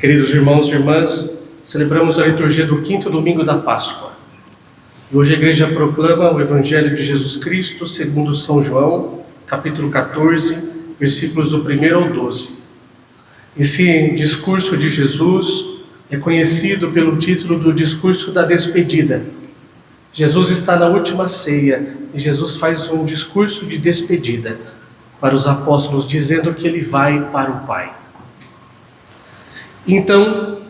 Queridos irmãos e irmãs, celebramos a liturgia do quinto domingo da Páscoa. E hoje a igreja proclama o Evangelho de Jesus Cristo segundo São João, capítulo 14, versículos do 1 ao 12. Esse discurso de Jesus é conhecido pelo título do discurso da despedida. Jesus está na última ceia e Jesus faz um discurso de despedida para os apóstolos, dizendo que ele vai para o Pai. Então,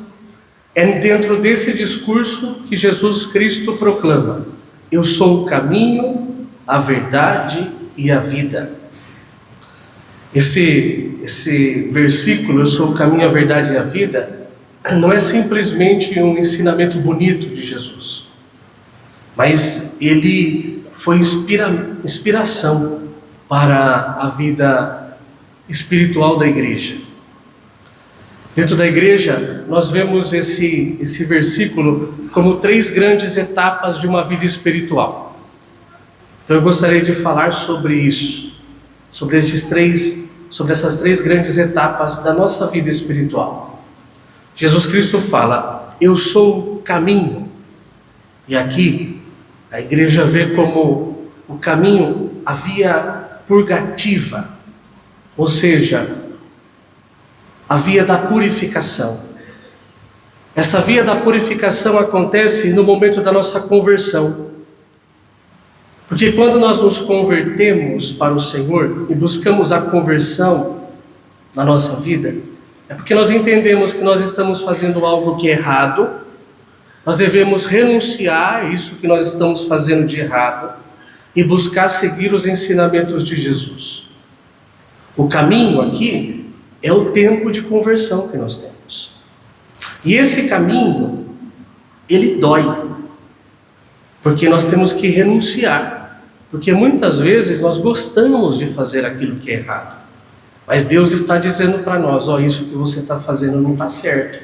é dentro desse discurso que Jesus Cristo proclama: eu sou o caminho, a verdade e a vida. Esse versículo, eu sou o caminho, a verdade e a vida, não é simplesmente um ensinamento bonito de Jesus, mas ele foi inspiração para a vida espiritual da igreja. Dentro da igreja, nós vemos esse versículo como 3 grandes etapas de uma vida espiritual. Então eu gostaria de falar sobre isso, sobre essas 3 grandes etapas da nossa vida espiritual. Jesus Cristo fala: eu sou o caminho. E aqui a igreja vê como o caminho a via purgativa, ou seja, a via da purificação. Essa via da purificação acontece no momento da nossa conversão. Porque quando nós nos convertemos para o Senhor e buscamos a conversão na nossa vida, é porque nós entendemos que nós estamos fazendo algo que é errado, nós devemos renunciar a isso que nós estamos fazendo de errado e buscar seguir os ensinamentos de Jesus. O caminho aqui é o tempo de conversão que nós temos. E esse caminho, ele dói, porque nós temos que renunciar, porque muitas vezes nós gostamos de fazer aquilo que é errado, mas Deus está dizendo para nós: isso que você está fazendo não está certo,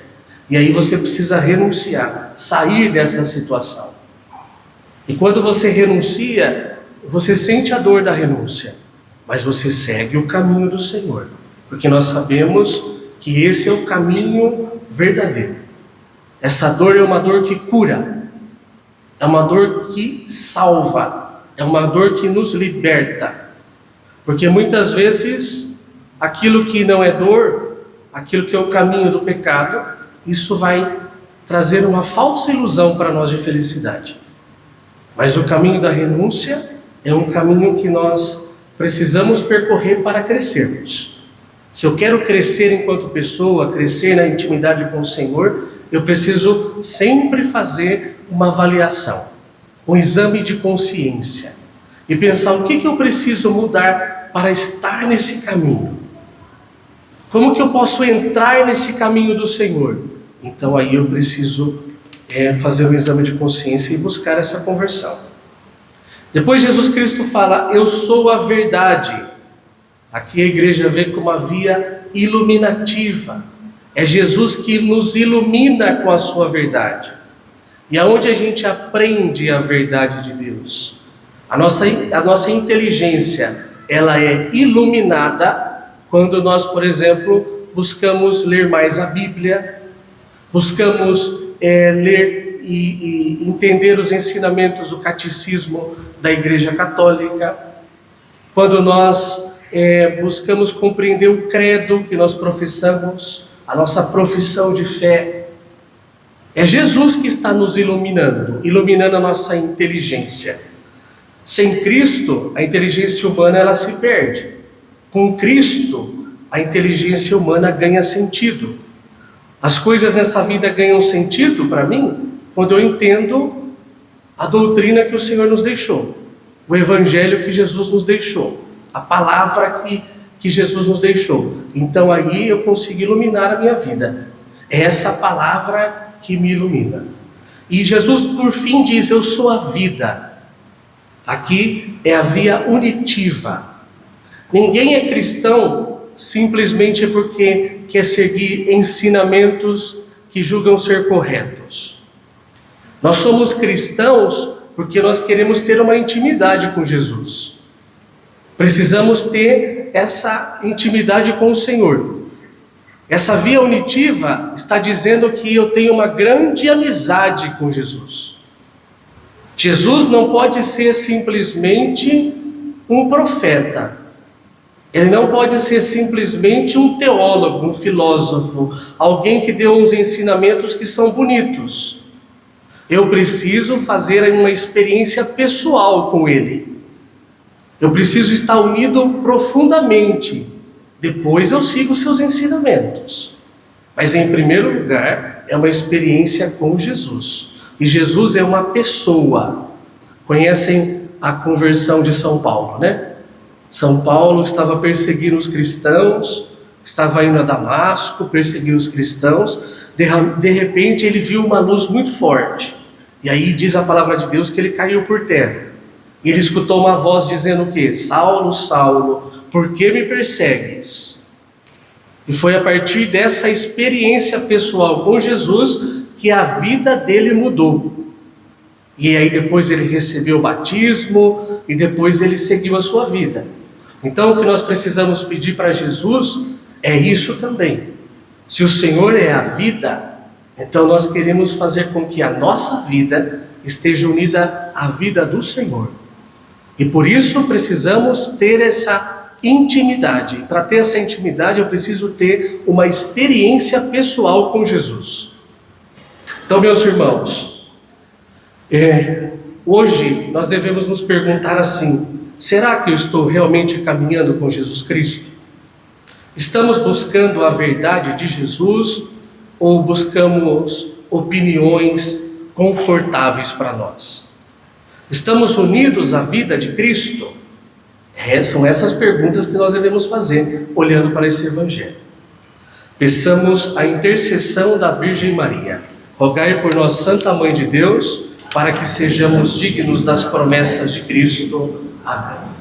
e aí você precisa renunciar, sair dessa situação. E quando você renuncia, você sente a dor da renúncia, mas você segue o caminho do Senhor, porque nós sabemos que esse é o caminho verdadeiro. Essa dor é uma dor que cura, é uma dor que salva, é uma dor que nos liberta, porque muitas vezes aquilo que não é dor, aquilo que é o caminho do pecado, isso vai trazer uma falsa ilusão para nós de felicidade. Mas o caminho da renúncia é um caminho que nós precisamos percorrer para crescermos. Se eu quero crescer enquanto pessoa, crescer na intimidade com o Senhor, eu preciso sempre fazer uma avaliação, um exame de consciência e pensar o que eu preciso mudar para estar nesse caminho. Como que eu posso entrar nesse caminho do Senhor? Então aí eu preciso fazer um exame de consciência e buscar essa conversão. Depois Jesus Cristo fala: eu sou a verdade. Aqui a igreja vê como uma via iluminativa. É Jesus que nos ilumina com a sua verdade. E aonde a gente aprende a verdade de Deus? A nossa inteligência, ela é iluminada quando nós, por exemplo, buscamos ler mais a Bíblia, buscamos ler e entender os ensinamentos do catecismo da Igreja Católica, quando nós buscamos compreender o credo que nós professamos, a nossa profissão de fé. É Jesus que está nos iluminando a nossa inteligência. Sem Cristo, a inteligência humana ela se perde. Com Cristo, a inteligência humana ganha sentido. As coisas nessa vida ganham sentido para mim quando eu entendo a doutrina que o Senhor nos deixou, o Evangelho que Jesus nos deixou, a palavra que Jesus nos deixou. Então aí eu consigo iluminar a minha vida. É essa palavra que me ilumina. E Jesus por fim diz: eu sou a vida. Aqui é a via unitiva. Ninguém é cristão simplesmente porque quer seguir ensinamentos que julgam ser corretos. Nós somos cristãos porque nós queremos ter uma intimidade com Jesus. Precisamos ter essa intimidade com o Senhor. Essa via unitiva está dizendo que eu tenho uma grande amizade com Jesus. Jesus não pode ser simplesmente um profeta. Ele não pode ser simplesmente um teólogo, um filósofo, alguém que deu uns ensinamentos que são bonitos. Eu preciso fazer uma experiência pessoal com Ele. Eu preciso estar unido profundamente. Depois eu sigo seus ensinamentos. Mas em primeiro lugar, é uma experiência com Jesus. E Jesus é uma pessoa. Conhecem a conversão de São Paulo, né? São Paulo estava perseguindo os cristãos, estava indo a Damasco perseguir os cristãos. De repente ele viu uma luz muito forte. E aí diz a palavra de Deus que ele caiu por terra. E ele escutou uma voz dizendo o quê? Saulo, Saulo, por que me persegues? E foi a partir dessa experiência pessoal com Jesus que a vida dele mudou. E aí depois ele recebeu o batismo e depois ele seguiu a sua vida. Então o que nós precisamos pedir para Jesus é isso também. Se o Senhor é a vida, então nós queremos fazer com que a nossa vida esteja unida à vida do Senhor. E por isso precisamos ter essa intimidade. Para ter essa intimidade eu preciso ter uma experiência pessoal com Jesus. Então, meus irmãos, hoje nós devemos nos perguntar assim: será que eu estou realmente caminhando com Jesus Cristo? Estamos buscando a verdade de Jesus ou buscamos opiniões confortáveis para nós? Estamos unidos à vida de Cristo? São essas perguntas que nós devemos fazer olhando para esse Evangelho. Peçamos a intercessão da Virgem Maria. Rogai por nós, Santa Mãe de Deus, para que sejamos dignos das promessas de Cristo. Amém.